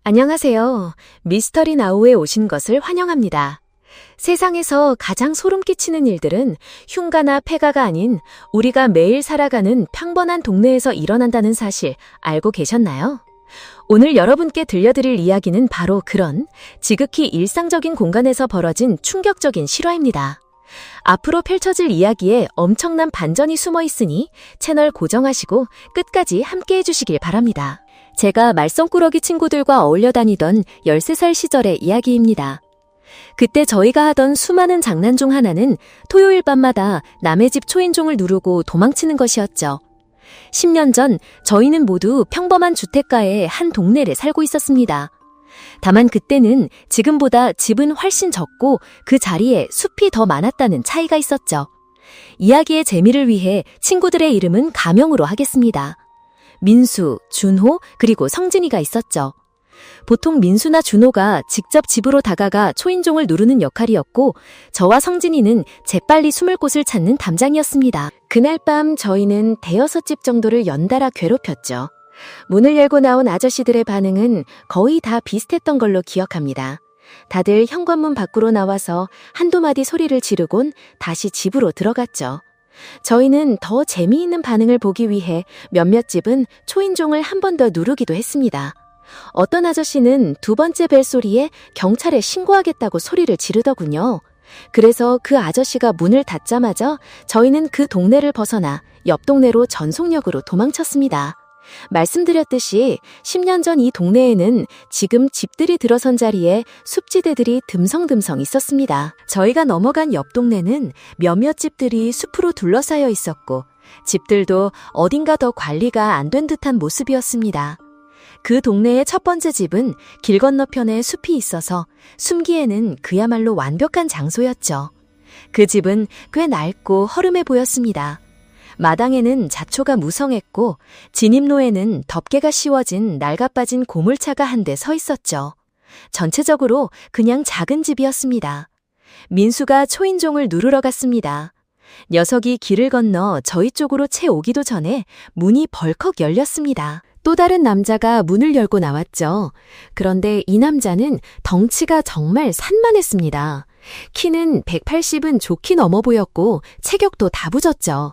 안녕하세요. 미스터리 나우에 오신 것을 환영합니다. 세상에서 가장 소름 끼치는 일들은 흉가나 폐가가 아닌 우리가 매일 살아가는 평범한 동네에서 일어난다는 사실 알고 계셨나요? 오늘 여러분께 들려드릴 이야기는 바로 그런 지극히 일상적인 공간에서 벌어진 충격적인 실화입니다. 앞으로 펼쳐질 이야기에 엄청난 반전이 숨어 있으니 채널 고정하시고 끝까지 함께 해주시길 바랍니다. 제가 말썽꾸러기 친구들과 어울려 다니던 13살 시절의 이야기입니다. 그때 저희가 하던 수많은 장난 중 하나는 토요일 밤마다 남의 집 초인종을 누르고 도망치는 것이었죠. 10년 전 저희는 모두 평범한 주택가의 한 동네를 살고 있었습니다. 다만 그때는 지금보다 집은 훨씬 적고 그 자리에 숲이 더 많았다는 차이가 있었죠. 이야기의 재미를 위해 친구들의 이름은 가명으로 하겠습니다. 민수, 준호, 그리고 성진이가 있었죠. 보통 민수나 준호가 직접 집으로 다가가 초인종을 누르는 역할이었고 저와 성진이는 재빨리 숨을 곳을 찾는 담장이었습니다. 그날 밤 저희는 대여섯 집 정도를 연달아 괴롭혔죠. 문을 열고 나온 아저씨들의 반응은 거의 다 비슷했던 걸로 기억합니다. 다들 현관문 밖으로 나와서 한두 마디 소리를 지르곤 다시 집으로 들어갔죠. 저희는 더 재미있는 반응을 보기 위해 몇몇 집은 초인종을 한 번 더 누르기도 했습니다. 어떤 아저씨는 두 번째 벨소리에 경찰에 신고하겠다고 소리를 지르더군요. 그래서 그 아저씨가 문을 닫자마자 저희는 그 동네를 벗어나 옆 동네로 전속력으로 도망쳤습니다. 말씀드렸듯이 10년 전 이 동네에는 지금 집들이 들어선 자리에 숲지대들이 듬성듬성 있었습니다. 저희가 넘어간 옆 동네는 몇몇 집들이 숲으로 둘러싸여 있었고 집들도 어딘가 더 관리가 안 된 듯한 모습이었습니다. 그 동네의 첫 번째 집은 길 건너편에 숲이 있어서 숨기에는 그야말로 완벽한 장소였죠. 그 집은 꽤 낡고 허름해 보였습니다. 마당에는 잡초가 무성했고 진입로에는 덮개가 씌워진 낡아빠진 고물차가 한 대 서 있었죠. 전체적으로 그냥 작은 집이었습니다. 민수가 초인종을 누르러 갔습니다. 녀석이 길을 건너 저희 쪽으로 채 오기도 전에 문이 벌컥 열렸습니다. 또 다른 남자가 문을 열고 나왔죠. 그런데 이 남자는 덩치가 정말 산만했습니다. 키는 180은 좋게 넘어 보였고 체격도 다부졌죠.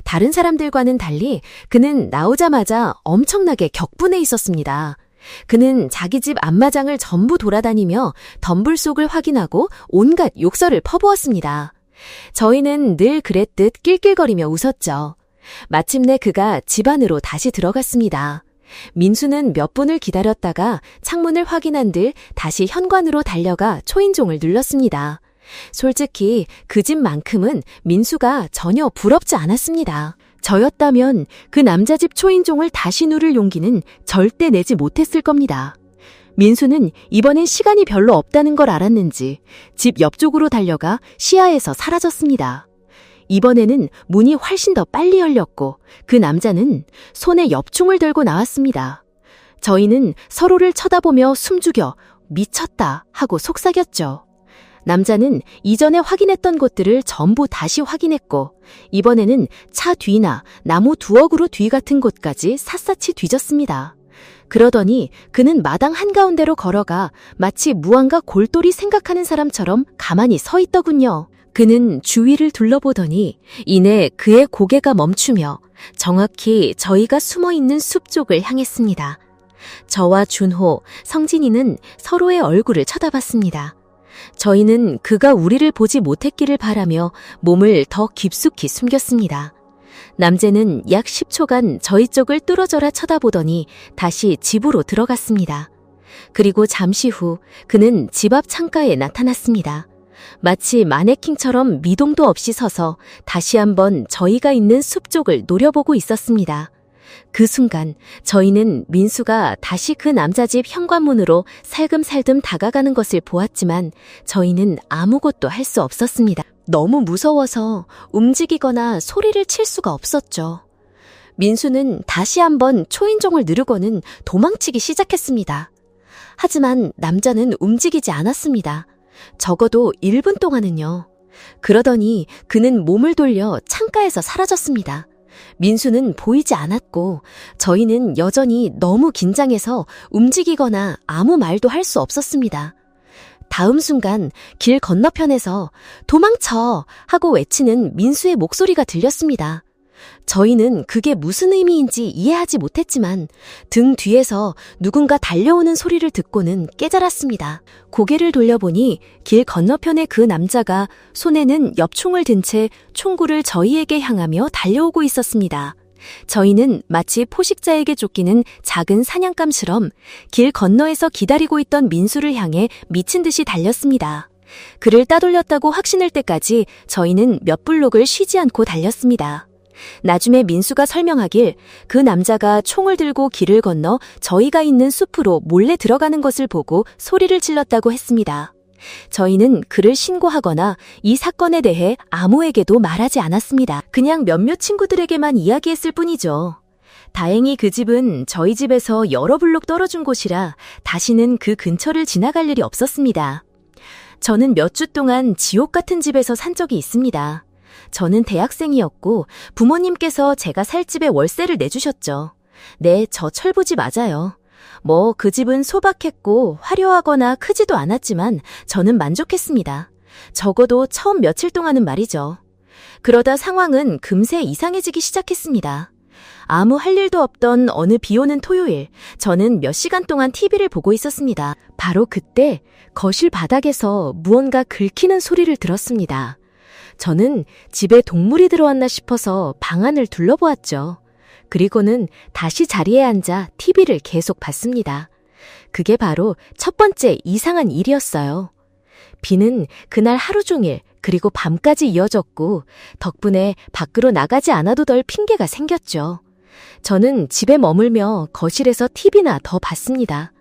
다른 사람들과는 달리 그는 나오자마자 엄청나게 격분해 있었습니다. 그는 자기 집 앞마당을 전부 돌아다니며 덤불 속을 확인하고 온갖 욕설을 퍼부었습니다. 저희는 늘 그랬듯 낄낄거리며 웃었죠. 마침내 그가 집 안으로 다시 들어갔습니다. 민수는 몇 분을 기다렸다가 창문을 확인한 들 다시 현관으로 달려가 초인종을 눌렀습니다. 솔직히 그 집만큼은 민수가 전혀 부럽지 않았습니다. 저였다면 그 남자 집 초인종을 다시 누를 용기는 절대 내지 못했을 겁니다. 민수는 이번엔 시간이 별로 없다는 걸 알았는지 집 옆쪽으로 달려가 시야에서 사라졌습니다. 이번에는 문이 훨씬 더 빨리 열렸고 그 남자는 손에 엽총을 들고 나왔습니다. 저희는 서로를 쳐다보며 숨죽여 미쳤다 하고 속삭였죠. 남자는 이전에 확인했던 곳들을 전부 다시 확인했고 이번에는 차 뒤나 나무 두억으로 뒤 같은 곳까지 샅샅이 뒤졌습니다. 그러더니 그는 마당 한가운데로 걸어가 마치 무언가 골똘히 생각하는 사람처럼 가만히 서 있더군요. 그는 주위를 둘러보더니 이내 그의 고개가 멈추며 정확히 저희가 숨어있는 숲 쪽을 향했습니다. 저와 준호, 성진이는 서로의 얼굴을 쳐다봤습니다. 저희는 그가 우리를 보지 못했기를 바라며 몸을 더 깊숙이 숨겼습니다. 남자는 약 10초간 저희 쪽을 뚫어져라 쳐다보더니 다시 집으로 들어갔습니다. 그리고 잠시 후 그는 집 앞 창가에 나타났습니다. 마치 마네킹처럼 미동도 없이 서서 다시 한번 저희가 있는 숲 쪽을 노려보고 있었습니다. 그 순간 저희는 민수가 다시 그 남자 집 현관문으로 살금살금 다가가는 것을 보았지만 저희는 아무것도 할 수 없었습니다. 너무 무서워서 움직이거나 소리를 칠 수가 없었죠. 민수는 다시 한번 초인종을 누르고는 도망치기 시작했습니다. 하지만 남자는 움직이지 않았습니다. 적어도 1분 동안은요. 그러더니 그는 몸을 돌려 창가에서 사라졌습니다. 민수는 보이지 않았고 저희는 여전히 너무 긴장해서 움직이거나 아무 말도 할 수 없었습니다. 다음 순간 길 건너편에서 도망쳐! 하고 외치는 민수의 목소리가 들렸습니다. 저희는 그게 무슨 의미인지 이해하지 못했지만 등 뒤에서 누군가 달려오는 소리를 듣고는 깨달았습니다. 고개를 돌려보니 길 건너편의 그 남자가 손에는 엽총을 든 채 총구를 저희에게 향하며 달려오고 있었습니다. 저희는 마치 포식자에게 쫓기는 작은 사냥감처럼 길 건너에서 기다리고 있던 민수를 향해 미친 듯이 달렸습니다. 그를 따돌렸다고 확신할 때까지 저희는 몇 블록을 쉬지 않고 달렸습니다. 나중에 민수가 설명하길 그 남자가 총을 들고 길을 건너 저희가 있는 숲으로 몰래 들어가는 것을 보고 소리를 질렀다고 했습니다. 저희는 그를 신고하거나 이 사건에 대해 아무에게도 말하지 않았습니다. 그냥 몇몇 친구들에게만 이야기했을 뿐이죠. 다행히 그 집은 저희 집에서 여러 블록 떨어진 곳이라 다시는 그 근처를 지나갈 일이 없었습니다. 저는 몇 주 동안 지옥 같은 집에서 산 적이 있습니다. 저는 대학생이었고 부모님께서 제가 살 집에 월세를 내주셨죠. 네, 저 철부지 맞아요. 그 집은 소박했고 화려하거나 크지도 않았지만 저는 만족했습니다. 적어도 처음 며칠 동안은 말이죠. 그러다 상황은 금세 이상해지기 시작했습니다. 아무 할 일도 없던 어느 비오는 토요일, 저는 몇 시간 동안 TV를 보고 있었습니다. 바로 그때 거실 바닥에서 무언가 긁히는 소리를 들었습니다. 저는 집에 동물이 들어왔나 싶어서 방 안을 둘러보았죠. 그리고는 다시 자리에 앉아 TV를 계속 봤습니다. 그게 바로 첫 번째 이상한 일이었어요. 비는 그날 하루 종일 그리고 밤까지 이어졌고 덕분에 밖으로 나가지 않아도 될 핑계가 생겼죠. 저는 집에 머물며 거실에서 TV나 더 봤습니다.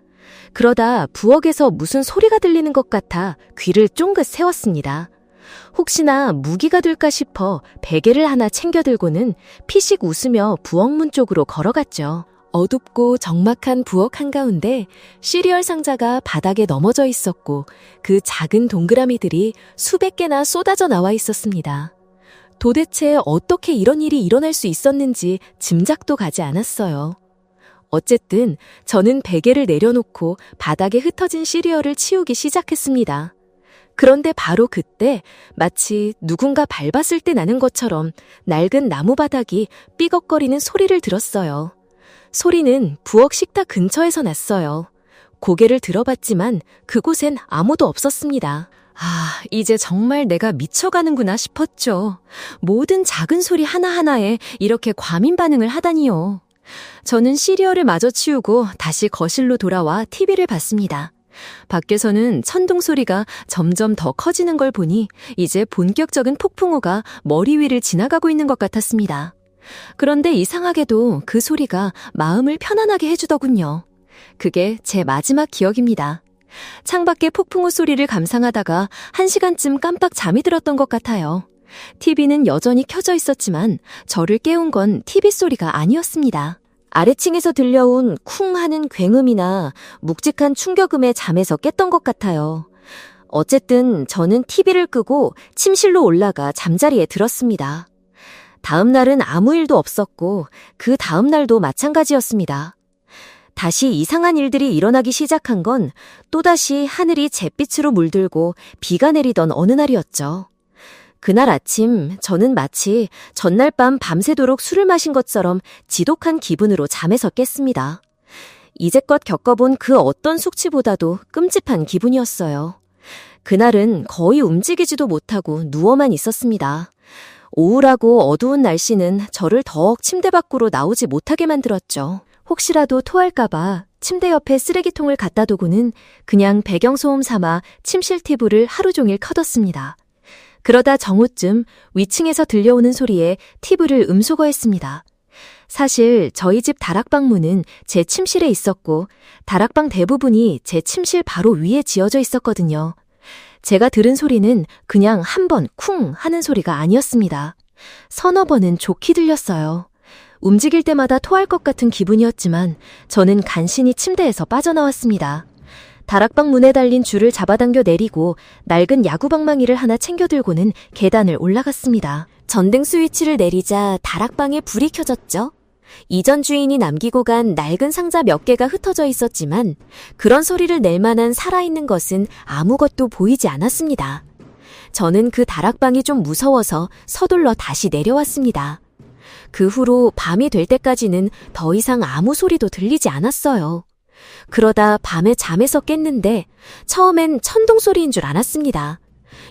그러다 부엌에서 무슨 소리가 들리는 것 같아 귀를 쫑긋 세웠습니다. 혹시나 무기가 될까 싶어 베개를 하나 챙겨 들고는 피식 웃으며 부엌문 쪽으로 걸어갔죠. 어둡고 적막한 부엌 한가운데 시리얼 상자가 바닥에 넘어져 있었고 그 작은 동그라미들이 수백 개나 쏟아져 나와 있었습니다. 도대체 어떻게 이런 일이 일어날 수 있었는지 짐작도 가지 않았어요. 어쨌든 저는 베개를 내려놓고 바닥에 흩어진 시리얼을 치우기 시작했습니다. 그런데 바로 그때 마치 누군가 밟았을 때 나는 것처럼 낡은 나무 바닥이 삐걱거리는 소리를 들었어요. 소리는 부엌 식탁 근처에서 났어요. 고개를 들어봤지만 그곳엔 아무도 없었습니다. 이제 정말 내가 미쳐가는구나 싶었죠. 모든 작은 소리 하나하나에 이렇게 과민 반응을 하다니요. 저는 시리얼을 마저 치우고 다시 거실로 돌아와 TV를 봤습니다. 밖에서는 천둥 소리가 점점 더 커지는 걸 보니 이제 본격적인 폭풍우가 머리 위를 지나가고 있는 것 같았습니다. 그런데 이상하게도 그 소리가 마음을 편안하게 해주더군요. 그게 제 마지막 기억입니다. 창밖의 폭풍우 소리를 감상하다가 1시간쯤 깜빡 잠이 들었던 것 같아요. TV는 여전히 켜져 있었지만 저를 깨운 건 TV 소리가 아니었습니다. 아래층에서 들려온 쿵 하는 굉음이나 묵직한 충격음에 잠에서 깼던 것 같아요. 어쨌든 저는 TV를 끄고 침실로 올라가 잠자리에 들었습니다. 다음 날은 아무 일도 없었고 그 다음 날도 마찬가지였습니다. 다시 이상한 일들이 일어나기 시작한 건 또다시 하늘이 잿빛으로 물들고 비가 내리던 어느 날이었죠. 그날 아침 저는 마치 전날 밤 밤새도록 술을 마신 것처럼 지독한 기분으로 잠에서 깼습니다. 이제껏 겪어본 그 어떤 숙취보다도 끔찍한 기분이었어요. 그날은 거의 움직이지도 못하고 누워만 있었습니다. 우울하고 어두운 날씨는 저를 더욱 침대 밖으로 나오지 못하게 만들었죠. 혹시라도 토할까봐 침대 옆에 쓰레기통을 갖다 두고는 그냥 배경소음 삼아 침실 TV를 하루 종일 켜뒀습니다. 그러다 정오쯤 위층에서 들려오는 소리에 TV를 음소거했습니다. 사실 저희 집 다락방 문은 제 침실에 있었고 다락방 대부분이 제 침실 바로 위에 지어져 있었거든요. 제가 들은 소리는 그냥 한 번 쿵 하는 소리가 아니었습니다. 서너 번은 좋게 들렸어요. 움직일 때마다 토할 것 같은 기분이었지만 저는 간신히 침대에서 빠져나왔습니다. 다락방 문에 달린 줄을 잡아당겨 내리고 낡은 야구방망이를 하나 챙겨 들고는 계단을 올라갔습니다. 전등 스위치를 내리자 다락방에 불이 켜졌죠. 이전 주인이 남기고 간 낡은 상자 몇 개가 흩어져 있었지만 그런 소리를 낼 만한 살아있는 것은 아무것도 보이지 않았습니다. 저는 그 다락방이 좀 무서워서 서둘러 다시 내려왔습니다. 그 후로 밤이 될 때까지는 더 이상 아무 소리도 들리지 않았어요. 그러다 밤에 잠에서 깼는데 처음엔 천둥 소리인 줄 알았습니다.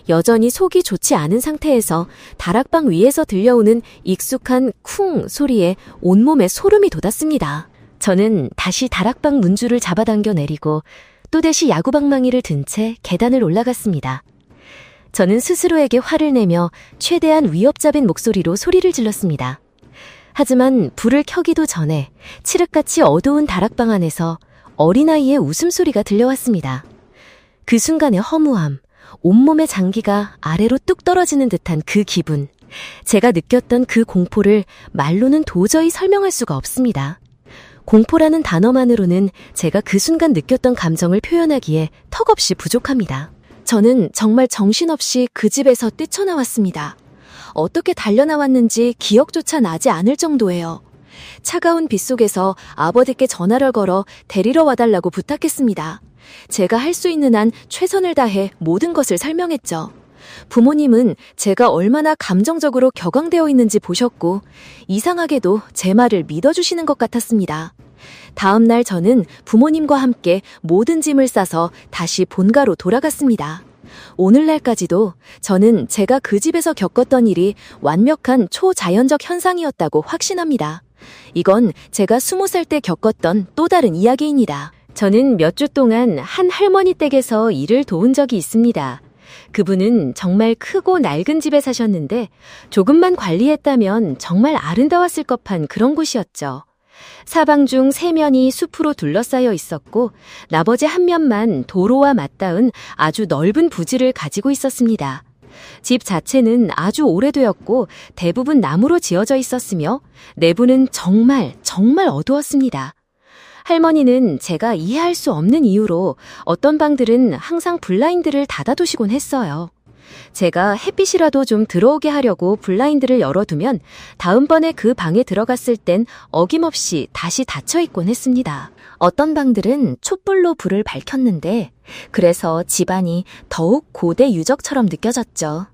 여전히 속이 좋지 않은 상태에서 다락방 위에서 들려오는 익숙한 쿵 소리에 온몸에 소름이 돋았습니다. 저는 다시 다락방 문줄을 잡아당겨 내리고 또다시 야구방망이를 든 채 계단을 올라갔습니다. 저는 스스로에게 화를 내며 최대한 위협잡인 목소리로 소리를 질렀습니다. 하지만 불을 켜기도 전에 칠흑같이 어두운 다락방 안에서 어린아이의 웃음소리가 들려왔습니다. 그 순간의 허무함, 온몸의 장기가 아래로 뚝 떨어지는 듯한 그 기분, 제가 느꼈던 그 공포를 말로는 도저히 설명할 수가 없습니다. 공포라는 단어만으로는 제가 그 순간 느꼈던 감정을 표현하기에 턱없이 부족합니다. 저는 정말 정신없이 그 집에서 뛰쳐나왔습니다. 어떻게 달려나왔는지 기억조차 나지 않을 정도예요. 차가운 빗속에서 아버지께 전화를 걸어 데리러 와달라고 부탁했습니다. 제가 할 수 있는 한 최선을 다해 모든 것을 설명했죠. 부모님은 제가 얼마나 감정적으로 격앙되어 있는지 보셨고 이상하게도 제 말을 믿어주시는 것 같았습니다. 다음 날 저는 부모님과 함께 모든 짐을 싸서 다시 본가로 돌아갔습니다. 오늘날까지도 저는 제가 그 집에서 겪었던 일이 완벽한 초자연적 현상이었다고 확신합니다. 이건 제가 20살 때 겪었던 또 다른 이야기입니다. 저는 몇 주 동안 한 할머니 댁에서 일을 도운 적이 있습니다. 그분은 정말 크고 낡은 집에 사셨는데 조금만 관리했다면 정말 아름다웠을 법한 그런 곳이었죠. 사방중 세면이 숲으로 둘러싸여 있었고 나머지 한 면만 도로와 맞닿은 아주 넓은 부지를 가지고 있었습니다. 집 자체는 아주 오래되었고 대부분 나무로 지어져 있었으며 내부는 정말 어두웠습니다. 할머니는 제가 이해할 수 없는 이유로 어떤 방들은 항상 블라인드를 닫아두시곤 했어요. 제가 햇빛이라도 좀 들어오게 하려고 블라인드를 열어두면 다음번에 그 방에 들어갔을 땐 어김없이 다시 닫혀있곤 했습니다. 어떤 방들은 촛불로 불을 밝혔는데 그래서 집안이 더욱 고대 유적처럼 느껴졌죠.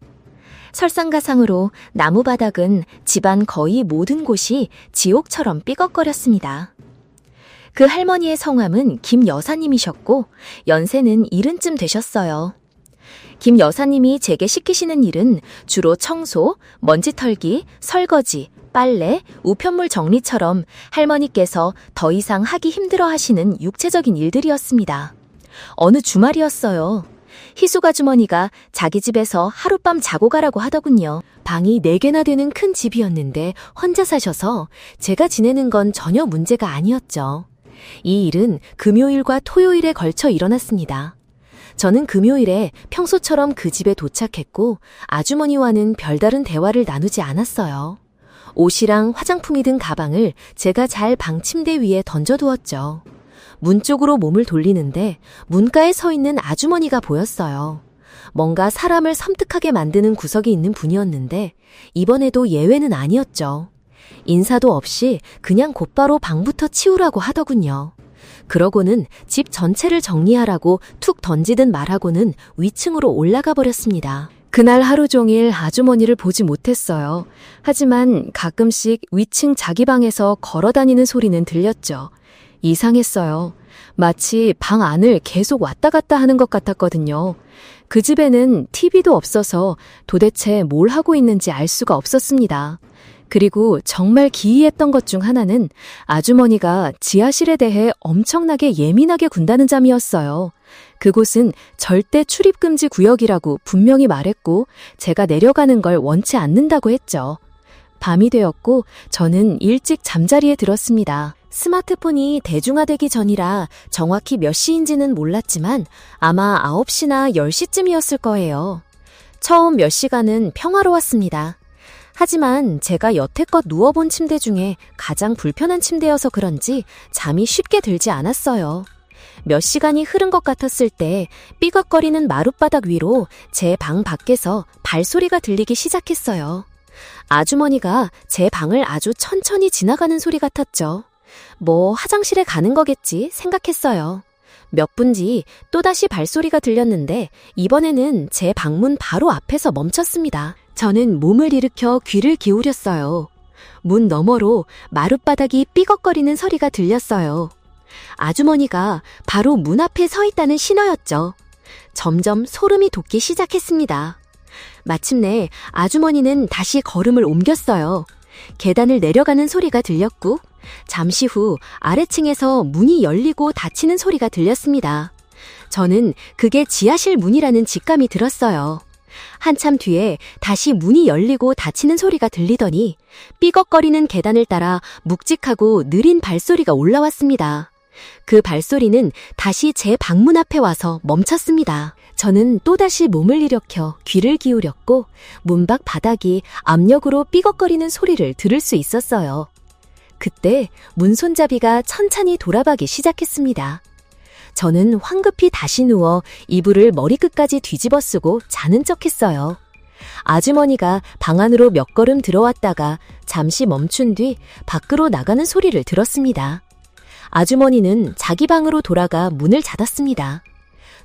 설상가상으로 나무 바닥은 집안 거의 모든 곳이 지옥처럼 삐걱거렸습니다. 그 할머니의 성함은 김 여사님이셨고 연세는 70쯤 되셨어요. 김 여사님이 제게 시키시는 일은 주로 청소, 먼지 털기, 설거지, 빨래, 우편물 정리처럼 할머니께서 더 이상 하기 힘들어 하시는 육체적인 일들이었습니다. 어느 주말이었어요. 희숙 아주머니가 자기 집에서 하룻밤 자고 가라고 하더군요. 방이 4개나 되는 큰 집이었는데 혼자 사셔서 제가 지내는 건 전혀 문제가 아니었죠. 이 일은 금요일과 토요일에 걸쳐 일어났습니다. 저는 금요일에 평소처럼 그 집에 도착했고 아주머니와는 별다른 대화를 나누지 않았어요. 옷이랑 화장품이 든 가방을 제가 잘 방 침대 위에 던져두었죠. 문 쪽으로 몸을 돌리는데 문가에 서 있는 아주머니가 보였어요. 뭔가 사람을 섬뜩하게 만드는 구석이 있는 분이었는데 이번에도 예외는 아니었죠. 인사도 없이 그냥 곧바로 방부터 치우라고 하더군요. 그러고는 집 전체를 정리하라고 툭 던지듯 말하고는 위층으로 올라가 버렸습니다. 그날 하루 종일 아주머니를 보지 못했어요. 하지만 가끔씩 위층 자기 방에서 걸어다니는 소리는 들렸죠. 이상했어요. 마치 방 안을 계속 왔다 갔다 하는 것 같았거든요. 그 집에는 TV도 없어서 도대체 뭘 하고 있는지 알 수가 없었습니다. 그리고 정말 기이했던 것 중 하나는 아주머니가 지하실에 대해 엄청나게 예민하게 군다는 점이었어요. 그곳은 절대 출입금지 구역이라고 분명히 말했고 제가 내려가는 걸 원치 않는다고 했죠. 밤이 되었고 저는 일찍 잠자리에 들었습니다. 스마트폰이 대중화되기 전이라 정확히 몇 시인지는 몰랐지만 아마 9시나 10시쯤이었을 거예요. 처음 몇 시간은 평화로웠습니다. 하지만 제가 여태껏 누워본 침대 중에 가장 불편한 침대여서 그런지 잠이 쉽게 들지 않았어요. 몇 시간이 흐른 것 같았을 때 삐걱거리는 마룻바닥 위로 제 방 밖에서 발소리가 들리기 시작했어요. 아주머니가 제 방을 아주 천천히 지나가는 소리 같았죠. 뭐 화장실에 가는 거겠지 생각했어요. 몇 분 뒤 또다시 발소리가 들렸는데 이번에는 제 방문 바로 앞에서 멈췄습니다. 저는 몸을 일으켜 귀를 기울였어요. 문 너머로 마룻바닥이 삐걱거리는 소리가 들렸어요. 아주머니가 바로 문 앞에 서 있다는 신호였죠. 점점 소름이 돋기 시작했습니다. 마침내 아주머니는 다시 걸음을 옮겼어요. 계단을 내려가는 소리가 들렸고 잠시 후 아래층에서 문이 열리고 닫히는 소리가 들렸습니다. 저는 그게 지하실 문이라는 직감이 들었어요. 한참 뒤에 다시 문이 열리고 닫히는 소리가 들리더니 삐걱거리는 계단을 따라 묵직하고 느린 발소리가 올라왔습니다. 그 발소리는 다시 제 방문 앞에 와서 멈췄습니다. 저는 또다시 몸을 일으켜 귀를 기울였고 문밖 바닥이 압력으로 삐걱거리는 소리를 들을 수 있었어요. 그때 문 손잡이가 천천히 돌아가기 시작했습니다. 저는 황급히 다시 누워 이불을 머리끝까지 뒤집어 쓰고 자는 척했어요. 아주머니가 방 안으로 몇 걸음 들어왔다가 잠시 멈춘 뒤 밖으로 나가는 소리를 들었습니다. 아주머니는 자기 방으로 돌아가 문을 닫았습니다.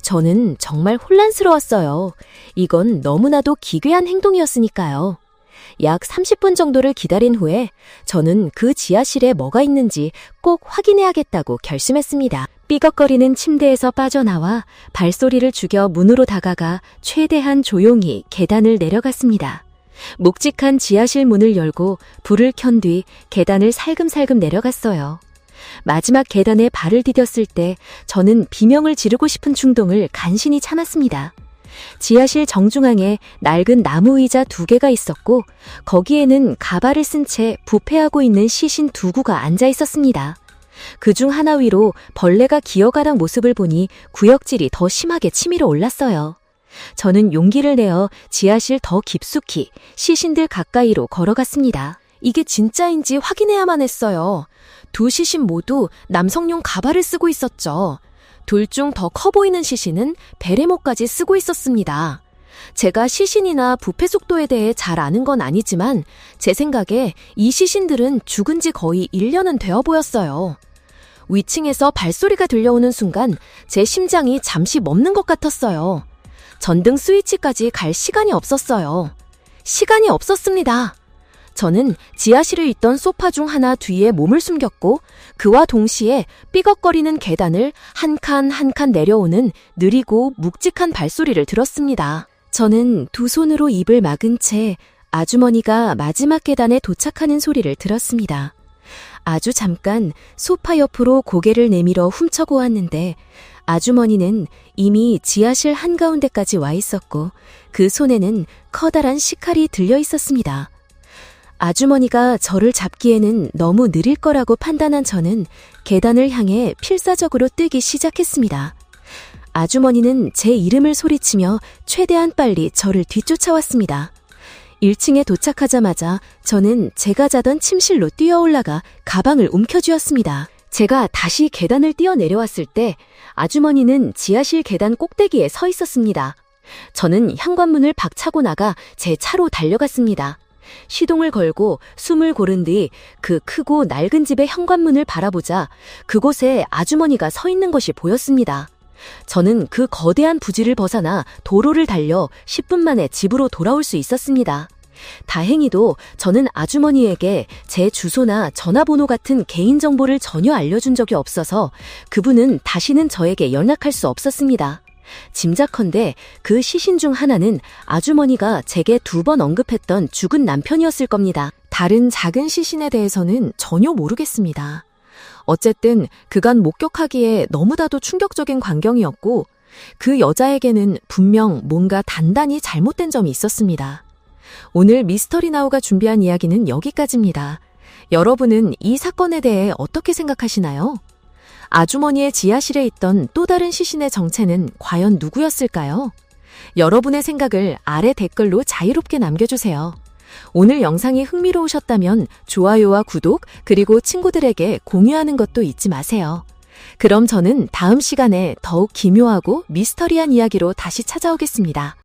저는 정말 혼란스러웠어요. 이건 너무나도 기괴한 행동이었으니까요. 약 30분 정도를 기다린 후에 저는 그 지하실에 뭐가 있는지 꼭 확인해야겠다고 결심했습니다. 삐걱거리는 침대에서 빠져나와 발소리를 죽여 문으로 다가가 최대한 조용히 계단을 내려갔습니다. 묵직한 지하실 문을 열고 불을 켠 뒤 계단을 살금살금 내려갔어요. 마지막 계단에 발을 디뎠을 때 저는 비명을 지르고 싶은 충동을 간신히 참았습니다. 지하실 정중앙에 낡은 나무 의자 2개가 있었고 거기에는 가발을 쓴 채 부패하고 있는 시신 2구가 앉아 있었습니다. 그중 하나 위로 벌레가 기어가는 모습을 보니 구역질이 더 심하게 치밀어 올랐어요. 저는 용기를 내어 지하실 더 깊숙이 시신들 가까이로 걸어갔습니다. 이게 진짜인지 확인해야만 했어요. 2 시신 모두 남성용 가발을 쓰고 있었죠. 둘 중 더 커 보이는 시신은 베레모까지 쓰고 있었습니다. 제가 시신이나 부패 속도에 대해 잘 아는 건 아니지만 제 생각에 이 시신들은 죽은 지 거의 1년은 되어 보였어요. 위층에서 발소리가 들려오는 순간 제 심장이 잠시 멈는 것 같았어요. 전등 스위치까지 갈 시간이 없었어요. 시간이 없었습니다. 저는 지하실에 있던 소파 중 하나 뒤에 몸을 숨겼고 그와 동시에 삐걱거리는 계단을 한 칸 한 칸 내려오는 느리고 묵직한 발소리를 들었습니다. 저는 2 손으로 입을 막은 채 아주머니가 마지막 계단에 도착하는 소리를 들었습니다. 아주 잠깐 소파 옆으로 고개를 내밀어 훔쳐보았는데 아주머니는 이미 지하실 한가운데까지 와 있었고 그 손에는 커다란 식칼이 들려 있었습니다. 아주머니가 저를 잡기에는 너무 느릴 거라고 판단한 저는 계단을 향해 필사적으로 뛰기 시작했습니다. 아주머니는 제 이름을 소리치며 최대한 빨리 저를 뒤쫓아왔습니다. 1층에 도착하자마자 저는 제가 자던 침실로 뛰어올라가 가방을 움켜쥐었습니다. 제가 다시 계단을 뛰어내려왔을 때 아주머니는 지하실 계단 꼭대기에 서 있었습니다. 저는 현관문을 박차고 나가 제 차로 달려갔습니다. 시동을 걸고 숨을 고른 뒤 그 크고 낡은 집의 현관문을 바라보자 그곳에 아주머니가 서 있는 것이 보였습니다. 저는 그 거대한 부지를 벗어나 도로를 달려 10분 만에 집으로 돌아올 수 있었습니다. 다행히도 저는 아주머니에게 제 주소나 전화번호 같은 개인정보를 전혀 알려준 적이 없어서 그분은 다시는 저에게 연락할 수 없었습니다. 짐작컨대 그 시신 중 하나는 아주머니가 제게 2번 언급했던 죽은 남편이었을 겁니다. 다른 작은 시신에 대해서는 전혀 모르겠습니다. 어쨌든 그간 목격하기에 너무나도 충격적인 광경이었고 그 여자에게는 분명 뭔가 단단히 잘못된 점이 있었습니다. 오늘 미스터리나우가 준비한 이야기는 여기까지입니다. 여러분은 이 사건에 대해 어떻게 생각하시나요? 아주머니의 지하실에 있던 또 다른 시신의 정체는 과연 누구였을까요? 여러분의 생각을 아래 댓글로 자유롭게 남겨주세요. 오늘 영상이 흥미로우셨다면 좋아요와 구독, 그리고 친구들에게 공유하는 것도 잊지 마세요. 그럼 저는 다음 시간에 더욱 기묘하고 미스터리한 이야기로 다시 찾아오겠습니다.